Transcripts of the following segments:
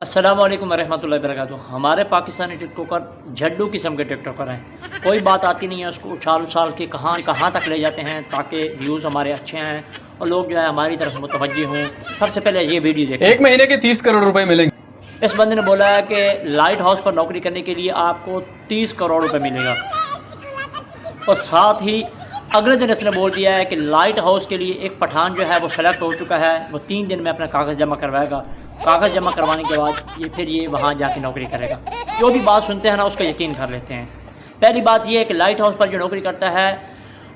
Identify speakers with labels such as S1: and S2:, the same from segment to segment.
S1: अस्सलाम वालेकुम रहमतुल्लाहि वबरकातुहू। हमारे पाकिस्तानी टिकटॉकर झड्डू किस्म के टिकटॉकर हैं। कोई बात आती नहीं है उसको उछाल उछाल के कहाँ तक ले जाते हैं ताकि व्यूज़ हमारे अच्छे हैं और लोग जो है हमारी तरफ मुतवज्जे हों। सबसे पहले ये वीडियो देखें।
S2: 1 महीने के 30 करोड़ रुपए मिलेंगे।
S1: इस बंदे ने बोला है कि लाइट हाउस पर नौकरी करने के लिए आपको 30 करोड़ रुपये मिलेगा और साथ ही अगले दिन इसने बोल दिया है कि लाइट हाउस के लिए एक पठान जो है वो सेलेक्ट हो चुका है, वो 3 दिन में अपना कागज़ जमा करवाएगा। कागज़ जमा करवाने के बाद फिर ये वहाँ जाके नौकरी करेगा। जो भी बात सुनते हैं ना उसको यकीन कर लेते हैं। पहली बात ये है कि लाइट हाउस पर जो नौकरी करता है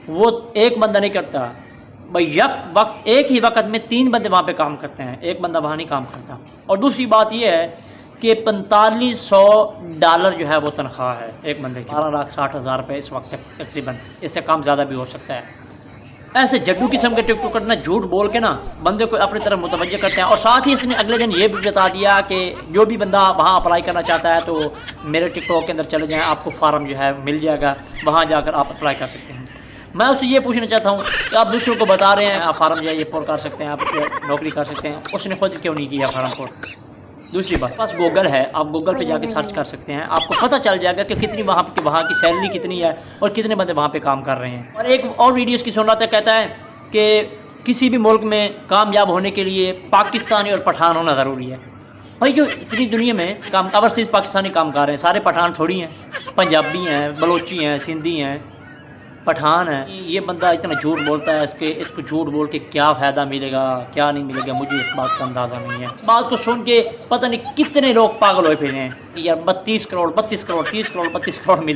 S1: वो एक बंदा नहीं करता भाई, एक ही वक्त में 3 बंदे वहाँ पे काम करते हैं, एक बंदा वहाँ नहीं काम करता। और दूसरी बात ये है कि $4500 जो है वो तनख्वाह है एक बंदे की। 12,60,000 रुपये इस वक्त तकरीबन, इससे कम ज़्यादा भी हो सकता है। ऐसे जड्डू किस्म के टिकटॉकर ना झूठ बोल के ना बंदे को अपनी तरफ मुतवज्जे करते हैं। और साथ ही इसने अगले दिन ये भी बता दिया कि जो भी बंदा वहाँ अप्लाई करना चाहता है तो मेरे टिकटॉक के अंदर चले जाएँ, आपको फार्म जो है मिल जाएगा, वहाँ जाकर आप अप्लाई कर सकते हैं। मैं उससे ये पूछना चाहता हूँ कि आप दूसरों को बता रहे हैं आप फार्म जो है ये पुर कर सकते हैं, आप नौकरी कर सकते हैं, उसने खुद क्यों नहीं किया फार्म पुर? दूसरी बात, पास गूगल है, आप गूगल पे जाके सर्च कर सकते हैं, आपको पता चल जाएगा कि कितनी वहाँ की सैलरी कितनी है और कितने बंदे वहाँ पे काम कर रहे हैं। और एक और वीडियो इसकी सुन रहा था, कहता है कि किसी भी मुल्क में कामयाब होने के लिए पाकिस्तानी और पठान होना ज़रूरी है। भाई जो इतनी दुनिया में काम ओवरसीज़ पाकिस्तानी काम कर रहे हैं, सारे पठान थोड़ी हैं, पंजाबी हैं, बलोची हैं, सिंधी हैं, पठान है। ये बंदा इतना झूठ बोलता है, इसको झूठ बोल के क्या फ़ायदा मिलेगा क्या नहीं मिलेगा, मुझे इस बात का अंदाज़ा नहीं है। बात को सुन के पता नहीं कितने लोग पागल हुए फिरे हैं कि यार 32 करोड़ 30 करोड़ मिले।